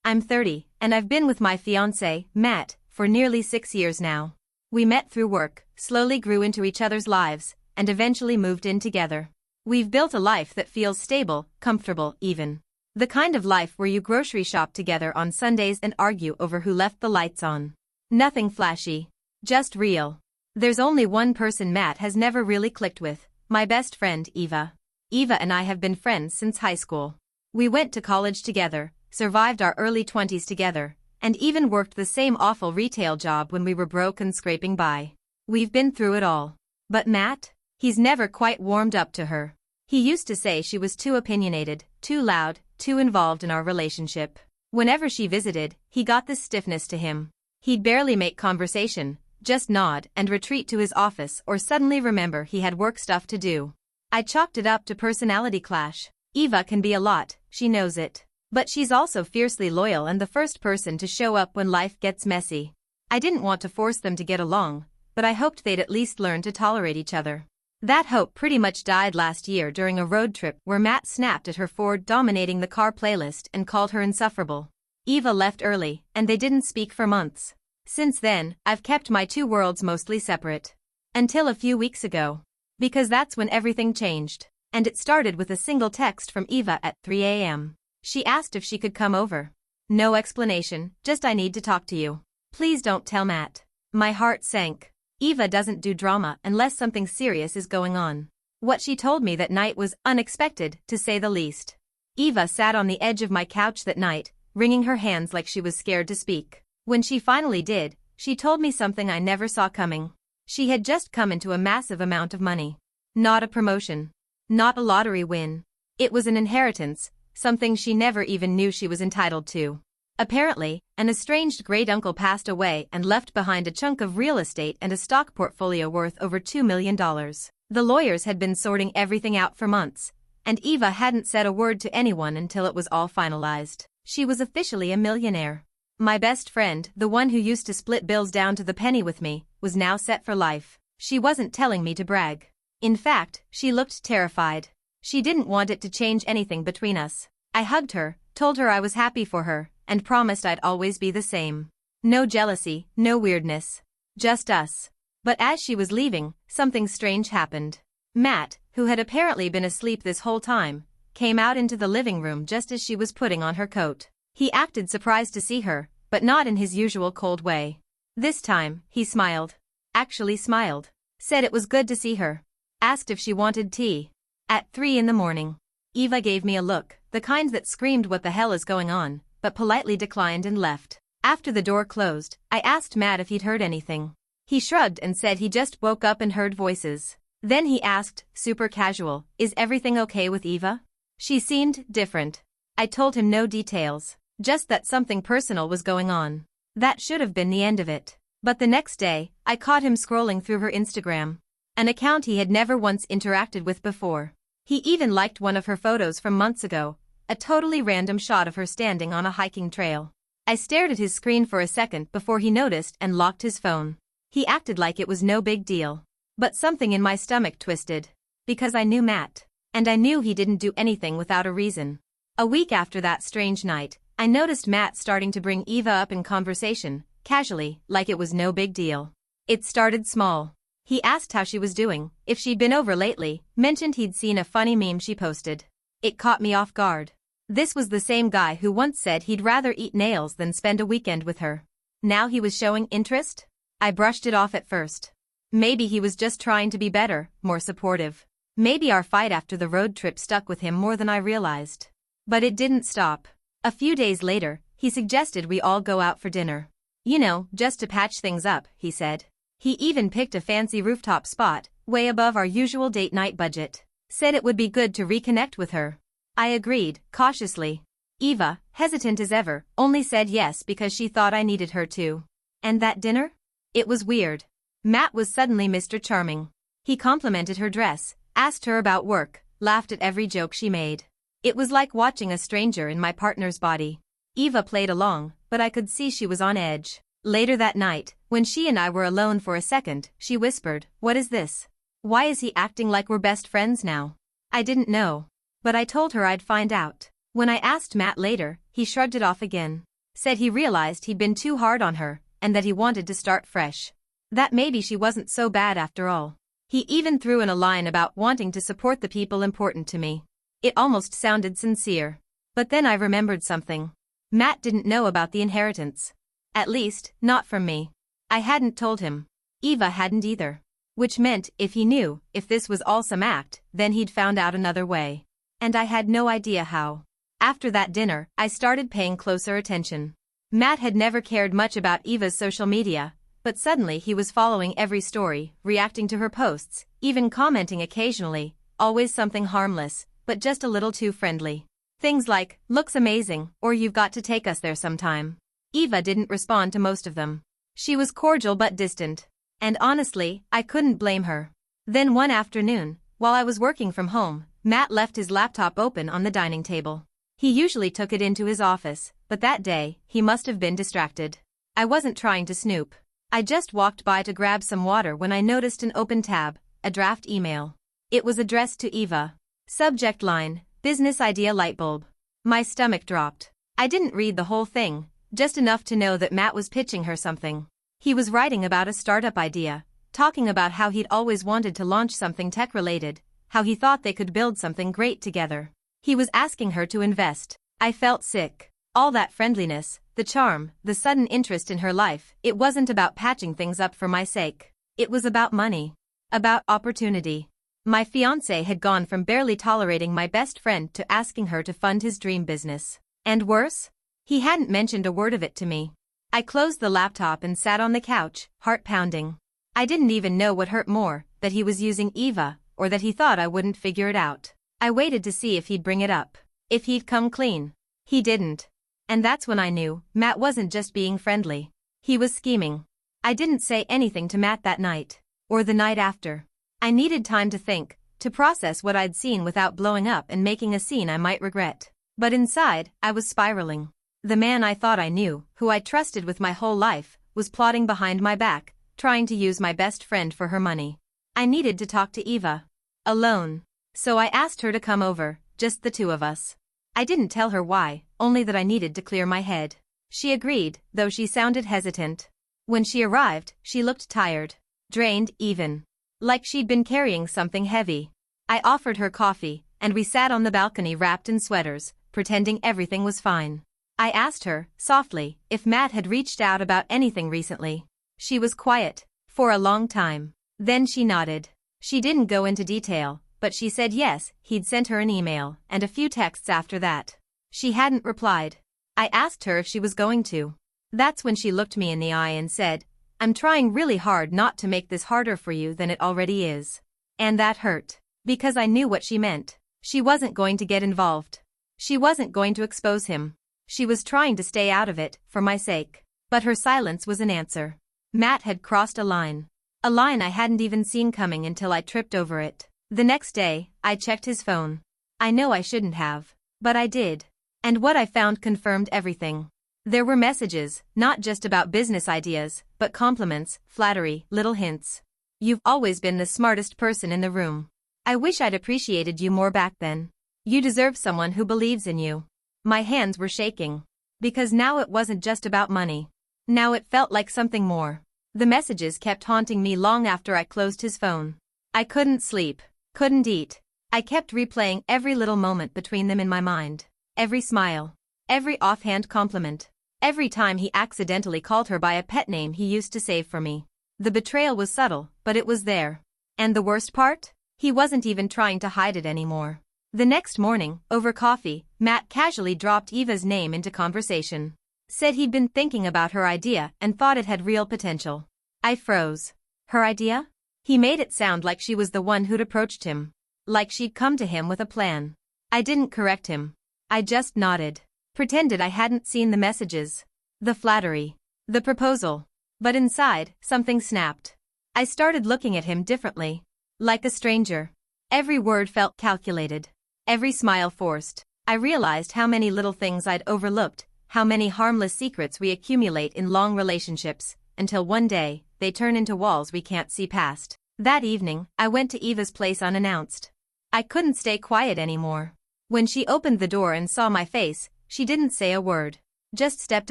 I'm 30, and I've been with my fiancé, Matt, for nearly 6 years now. We met through work, slowly grew into each other's lives, and eventually moved in together. We've built a life that feels stable, comfortable, even. The kind of life where you grocery shop together on Sundays and argue over who left the lights on. Nothing flashy. Just real. There's only one person Matt has never really clicked with, my best friend Eva. Eva and I have been friends since high school. We went to college together, survived our early 20s together, and even worked the same awful retail job when we were broke and scraping by. We've been through it all. But Matt? He's never quite warmed up to her. He used to say she was too opinionated, too loud, too involved in our relationship. Whenever she visited, he got this stiffness to him. He'd barely make conversation, just nod and retreat to his office or suddenly remember he had work stuff to do. I chalked it up to personality clash. Eva can be a lot, she knows it. But she's also fiercely loyal and the first person to show up when life gets messy. I didn't want to force them to get along, but I hoped they'd at least learn to tolerate each other. That hope pretty much died last year during a road trip where Matt snapped at her for dominating the car playlist and called her insufferable. Eva left early, and they didn't speak for months. Since then, I've kept my two worlds mostly separate. Until a few weeks ago. Because that's when everything changed. And it started with a single text from Eva at 3 a.m. She asked if she could come over. No explanation, just I need to talk to you. Please don't tell Matt. My heart sank. Eva doesn't do drama unless something serious is going on. What she told me that night was unexpected, to say the least. Eva sat on the edge of my couch that night, wringing her hands like she was scared to speak. When she finally did, she told me something I never saw coming. She had just come into a massive amount of money. Not a promotion. Not a lottery win. It was an inheritance, something she never even knew she was entitled to. Apparently, an estranged great-uncle passed away and left behind a chunk of real estate and a stock portfolio worth over $2 million. The lawyers had been sorting everything out for months, and Eva hadn't said a word to anyone until it was all finalized. She was officially a millionaire. My best friend, the one who used to split bills down to the penny with me, was now set for life. She wasn't telling me to brag. In fact, she looked terrified. She didn't want it to change anything between us. I hugged her, told her I was happy for her, and promised I'd always be the same. No jealousy, no weirdness. Just us. But as she was leaving, something strange happened. Matt, who had apparently been asleep this whole time, came out into the living room just as she was putting on her coat. He acted surprised to see her, but not in his usual cold way. This time, he smiled. Actually smiled. Said it was good to see her. Asked if she wanted tea. At 3 in the morning. Eva gave me a look, the kind that screamed what the hell is going on, but politely declined and left. After the door closed, I asked Matt if he'd heard anything. He shrugged and said he just woke up and heard voices. Then he asked, super casual, is everything okay with Eva? She seemed different. I told him no details, just that something personal was going on. That should have been the end of it. But the next day, I caught him scrolling through her Instagram. An account he had never once interacted with before. He even liked one of her photos from months ago, a totally random shot of her standing on a hiking trail. I stared at his screen for a second before he noticed and locked his phone. He acted like it was no big deal. But something in my stomach twisted. Because I knew Matt. And I knew he didn't do anything without a reason. A week after that strange night, I noticed Matt starting to bring Eva up in conversation, casually, like it was no big deal. It started small. He asked how she was doing, if she'd been over lately, mentioned he'd seen a funny meme she posted. It caught me off guard. This was the same guy who once said he'd rather eat nails than spend a weekend with her. Now he was showing interest? I brushed it off at first. Maybe he was just trying to be better, more supportive. Maybe our fight after the road trip stuck with him more than I realized. But it didn't stop. A few days later, he suggested we all go out for dinner. You know, just to patch things up, he said. He even picked a fancy rooftop spot, way above our usual date night budget. Said it would be good to reconnect with her. I agreed, cautiously. Eva, hesitant as ever, only said yes because she thought I needed her to. And that dinner? It was weird. Matt was suddenly Mr. Charming. He complimented her dress, asked her about work, laughed at every joke she made. It was like watching a stranger in my partner's body. Eva played along, but I could see she was on edge. Later that night, when she and I were alone for a second, she whispered, "What is this? Why is he acting like we're best friends now?" I didn't know. But I told her I'd find out. When I asked Matt later, he shrugged it off again. Said he realized he'd been too hard on her, and that he wanted to start fresh. That maybe she wasn't so bad after all. He even threw in a line about wanting to support the people important to me. It almost sounded sincere. But then I remembered something. Matt didn't know about the inheritance. At least, not from me. I hadn't told him. Eva hadn't either. Which meant, if he knew, if this was all some act, then he'd found out another way. And I had no idea how. After that dinner, I started paying closer attention. Matt had never cared much about Eva's social media, but suddenly he was following every story, reacting to her posts, even commenting occasionally, always something harmless, but just a little too friendly. Things like, looks amazing, or you've got to take us there sometime. Eva didn't respond to most of them. She was cordial but distant. And honestly, I couldn't blame her. Then one afternoon, while I was working from home, Matt left his laptop open on the dining table. He usually took it into his office, but that day, he must have been distracted. I wasn't trying to snoop. I just walked by to grab some water when I noticed an open tab, a draft email. It was addressed to Eva. Subject line, business idea lightbulb. My stomach dropped. I didn't read the whole thing, just enough to know that Matt was pitching her something. He was writing about a startup idea, talking about how he'd always wanted to launch something tech-related, how he thought they could build something great together. He was asking her to invest. I felt sick. All that friendliness, the charm, the sudden interest in her life, it wasn't about patching things up for my sake. It was about money. About opportunity. My fiancé had gone from barely tolerating my best friend to asking her to fund his dream business. And worse? He hadn't mentioned a word of it to me. I closed the laptop and sat on the couch, heart pounding. I didn't even know what hurt more, that he was using Eva, or that he thought I wouldn't figure it out. I waited to see if he'd bring it up. If he'd come clean. He didn't. And that's when I knew, Matt wasn't just being friendly. He was scheming. I didn't say anything to Matt that night. Or the night after. I needed time to think, to process what I'd seen without blowing up and making a scene I might regret. But inside, I was spiraling. The man I thought I knew, who I trusted with my whole life, was plotting behind my back, trying to use my best friend for her money. I needed to talk to Eva. Alone. So I asked her to come over, just the two of us. I didn't tell her why, only that I needed to clear my head. She agreed, though she sounded hesitant. When she arrived, she looked tired. Drained, even. Like she'd been carrying something heavy. I offered her coffee, and we sat on the balcony wrapped in sweaters, pretending everything was fine. I asked her, softly, if Matt had reached out about anything recently. She was quiet, for a long time. Then she nodded. She didn't go into detail, but she said yes, he'd sent her an email, and a few texts after that. She hadn't replied. I asked her if she was going to. That's when she looked me in the eye and said, I'm trying really hard not to make this harder for you than it already is. And that hurt. Because I knew what she meant. She wasn't going to get involved. She wasn't going to expose him. She was trying to stay out of it, for my sake. But her silence was an answer. Matt had crossed a line. A line I hadn't even seen coming until I tripped over it. The next day, I checked his phone. I know I shouldn't have. But I did. And what I found confirmed everything. There were messages, not just about business ideas, but compliments, flattery, little hints. You've always been the smartest person in the room. I wish I'd appreciated you more back then. You deserve someone who believes in you. My hands were shaking. Because now it wasn't just about money. Now it felt like something more. The messages kept haunting me long after I closed his phone. I couldn't sleep, couldn't eat. I kept replaying every little moment between them in my mind. Every smile. Every offhand compliment. Every time he accidentally called her by a pet name he used to save for me. The betrayal was subtle, but it was there. And the worst part? He wasn't even trying to hide it anymore. The next morning, over coffee, Matt casually dropped Eva's name into conversation. Said he'd been thinking about her idea and thought it had real potential. I froze. Her idea? He made it sound like she was the one who'd approached him. Like she'd come to him with a plan. I didn't correct him. I just nodded. Pretended I hadn't seen the messages. The flattery. The proposal. But inside, something snapped. I started looking at him differently. Like a stranger. Every word felt calculated. Every smile forced. I realized how many little things I'd overlooked, how many harmless secrets we accumulate in long relationships, until one day, they turn into walls we can't see past. That evening, I went to Eva's place unannounced. I couldn't stay quiet anymore. When she opened the door and saw my face, she didn't say a word. Just stepped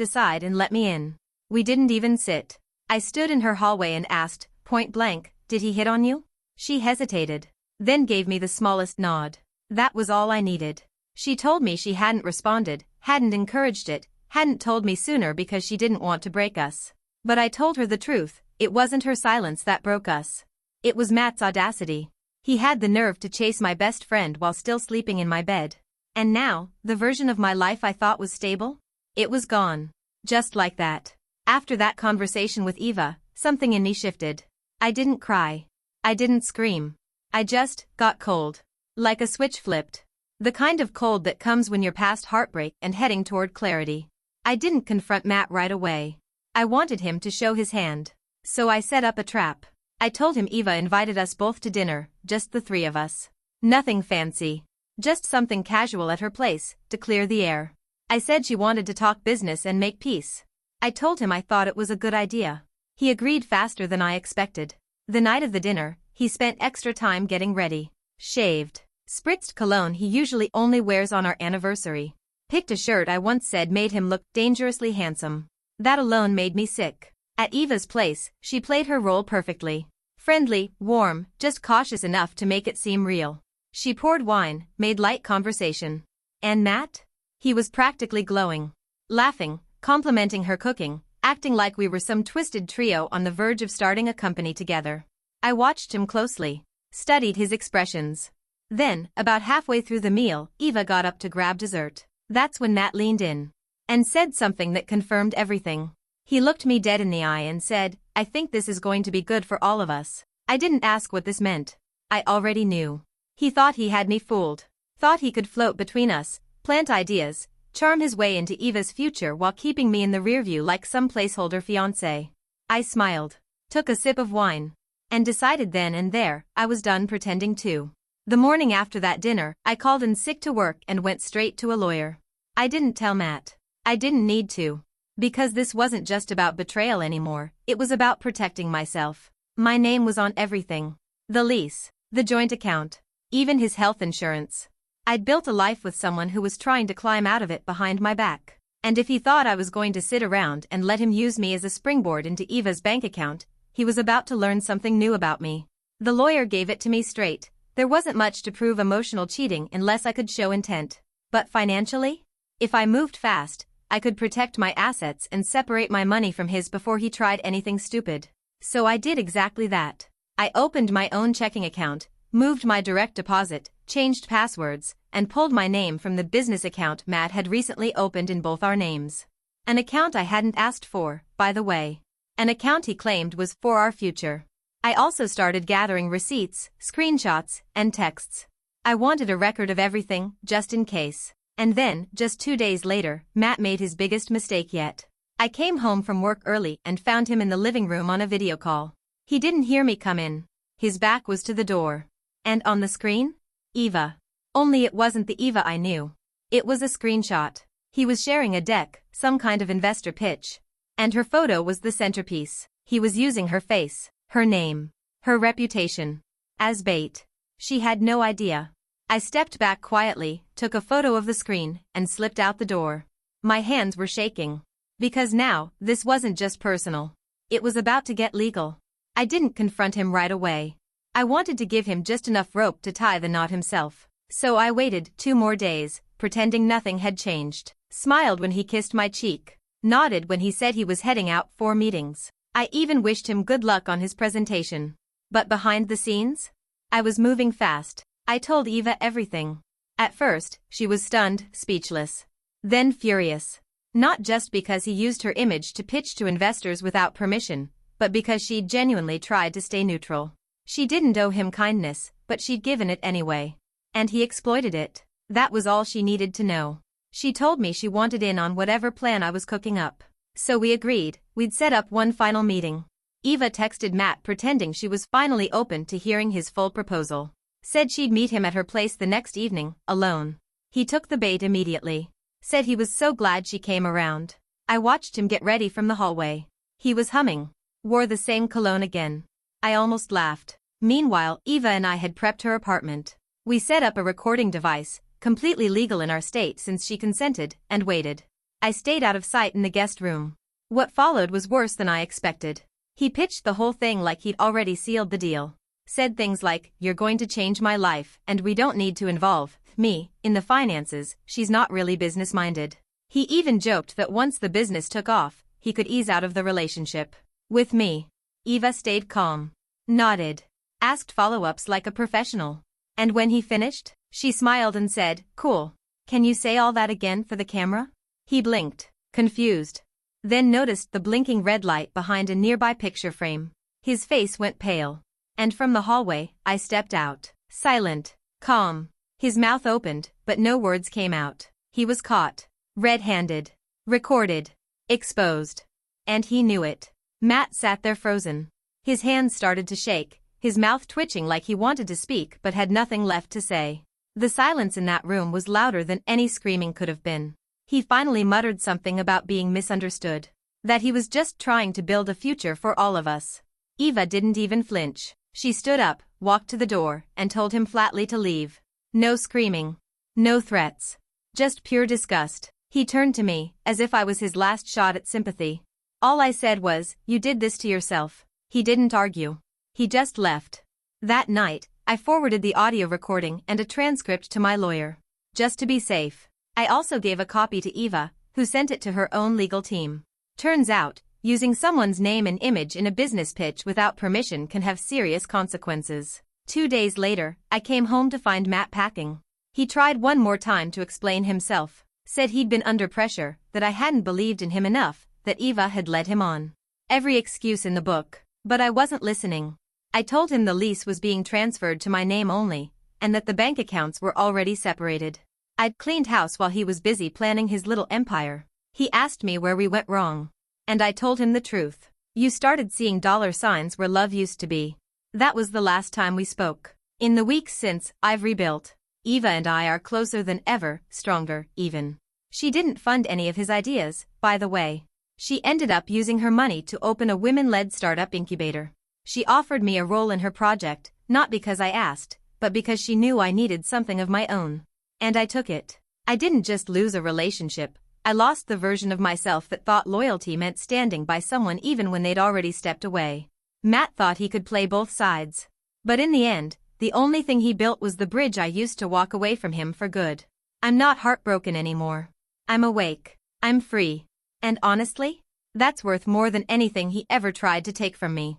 aside and let me in. We didn't even sit. I stood in her hallway and asked, point blank, "Did he hit on you?" She hesitated, then gave me the smallest nod. That was all I needed. She told me she hadn't responded, hadn't encouraged it, hadn't told me sooner because she didn't want to break us. But I told her the truth, it wasn't her silence that broke us. It was Matt's audacity. He had the nerve to chase my best friend while still sleeping in my bed. And now, the version of my life I thought was stable? It was gone. Just like that. After that conversation with Eva, something in me shifted. I didn't cry. I didn't scream. I just got cold. Like a switch flipped. The kind of cold that comes when you're past heartbreak and heading toward clarity. I didn't confront Matt right away. I wanted him to show his hand. So I set up a trap. I told him Eva invited us both to dinner, just the three of us. Nothing fancy. Just something casual at her place, to clear the air. I said she wanted to talk business and make peace. I told him I thought it was a good idea. He agreed faster than I expected. The night of the dinner, he spent extra time getting ready. Shaved. Spritzed cologne he usually only wears on our anniversary. Picked a shirt I once said made him look dangerously handsome. That alone made me sick. At Eva's place, she played her role perfectly. Friendly, warm, just cautious enough to make it seem real. She poured wine, made light conversation. And Matt? He was practically glowing. Laughing, complimenting her cooking, acting like we were some twisted trio on the verge of starting a company together. I watched him closely. Studied his expressions. Then, about halfway through the meal, Eva got up to grab dessert. That's when Matt leaned in. And said something that confirmed everything. He looked me dead in the eye and said, "I think this is going to be good for all of us." I didn't ask what this meant. I already knew. He thought he had me fooled. Thought he could float between us, plant ideas, charm his way into Eva's future while keeping me in the rearview like some placeholder fiancé. I smiled, took a sip of wine, and decided then and there I was done pretending too. The morning after that dinner, I called in sick to work and went straight to a lawyer. I didn't tell Matt. I didn't need to. Because this wasn't just about betrayal anymore, it was about protecting myself. My name was on everything. The lease, the joint account, even his health insurance. I'd built a life with someone who was trying to climb out of it behind my back. And if he thought I was going to sit around and let him use me as a springboard into Eva's bank account, he was about to learn something new about me. The lawyer gave it to me straight. There wasn't much to prove emotional cheating unless I could show intent. But financially? If I moved fast, I could protect my assets and separate my money from his before he tried anything stupid. So I did exactly that. I opened my own checking account, moved my direct deposit, changed passwords, and pulled my name from the business account Matt had recently opened in both our names. An account I hadn't asked for, by the way. An account he claimed was for our future. I also started gathering receipts, screenshots, and texts. I wanted a record of everything, just in case. And then, just 2 days later, Matt made his biggest mistake yet. I came home from work early and found him in the living room on a video call. He didn't hear me come in. His back was to the door. And on the screen? Eva. Only it wasn't the Eva I knew. It was a screenshot. He was sharing a deck, some kind of investor pitch. And her photo was the centerpiece. He was using her face, her name, her reputation, as bait. She had no idea. I stepped back quietly, took a photo of the screen, and slipped out the door. My hands were shaking. Because now, this wasn't just personal. It was about to get legal. I didn't confront him right away. I wanted to give him just enough rope to tie the knot himself. So I waited 2 more days, pretending nothing had changed. Smiled when he kissed my cheek. Nodded when he said he was heading out for meetings. I even wished him good luck on his presentation. But behind the scenes? I was moving fast. I told Eva everything. At first, she was stunned, speechless. Then furious. Not just because he used her image to pitch to investors without permission, but because she'd genuinely tried to stay neutral. She didn't owe him kindness, but she'd given it anyway. And he exploited it. That was all she needed to know. She told me she wanted in on whatever plan I was cooking up. So we agreed, we'd set up one final meeting. Eva texted Matt pretending she was finally open to hearing his full proposal. Said she'd meet him at her place the next evening, alone. He took the bait immediately. Said he was so glad she came around. I watched him get ready from the hallway. He was humming. Wore the same cologne again. I almost laughed. Meanwhile, Eva and I had prepped her apartment. We set up a recording device, completely legal in our state since she consented, and waited. I stayed out of sight in the guest room. What followed was worse than I expected. He pitched the whole thing like he'd already sealed the deal. Said things like, "You're going to change my life, and we don't need to involve me in the finances." She's not really business-minded. He even joked that once the business took off, he could ease out of the relationship. With me. Eva stayed calm. Nodded. Asked follow-ups like a professional. And when he finished, she smiled and said, "Cool. Can you say all that again for the camera?" He blinked, confused. Then noticed the blinking red light behind a nearby picture frame. His face went pale. And from the hallway, I stepped out. Silent. Calm. His mouth opened, but no words came out. He was caught. Red-handed. Recorded. Exposed. And he knew it. Matt sat there frozen. His hands started to shake, his mouth twitching like he wanted to speak but had nothing left to say. The silence in that room was louder than any screaming could have been. He finally muttered something about being misunderstood. That he was just trying to build a future for all of us. Eva didn't even flinch. She stood up, walked to the door, and told him flatly to leave. No screaming. No threats. Just pure disgust. He turned to me, as if I was his last shot at sympathy. All I said was, "You did this to yourself." He didn't argue. He just left. That night, I forwarded the audio recording and a transcript to my lawyer. Just to be safe. I also gave a copy to Eva, who sent it to her own legal team. Turns out, using someone's name and image in a business pitch without permission can have serious consequences. 2 days later, I came home to find Matt packing. He tried one more time to explain himself. Said he'd been under pressure, that I hadn't believed in him enough, that Eva had led him on. Every excuse in the book. But I wasn't listening. I told him the lease was being transferred to my name only, and that the bank accounts were already separated. I'd cleaned house while he was busy planning his little empire. He asked me where we went wrong. And I told him the truth. You started seeing dollar signs where love used to be. That was the last time we spoke. In the weeks since, I've rebuilt. Eva and I are closer than ever, stronger, even. She didn't fund any of his ideas, by the way. She ended up using her money to open a women-led startup incubator. She offered me a role in her project, not because I asked, but because she knew I needed something of my own. And I took it. I didn't just lose a relationship, I lost the version of myself that thought loyalty meant standing by someone even when they'd already stepped away. Matt thought he could play both sides. But in the end, the only thing he built was the bridge I used to walk away from him for good. I'm not heartbroken anymore. I'm awake. I'm free. And honestly, that's worth more than anything he ever tried to take from me.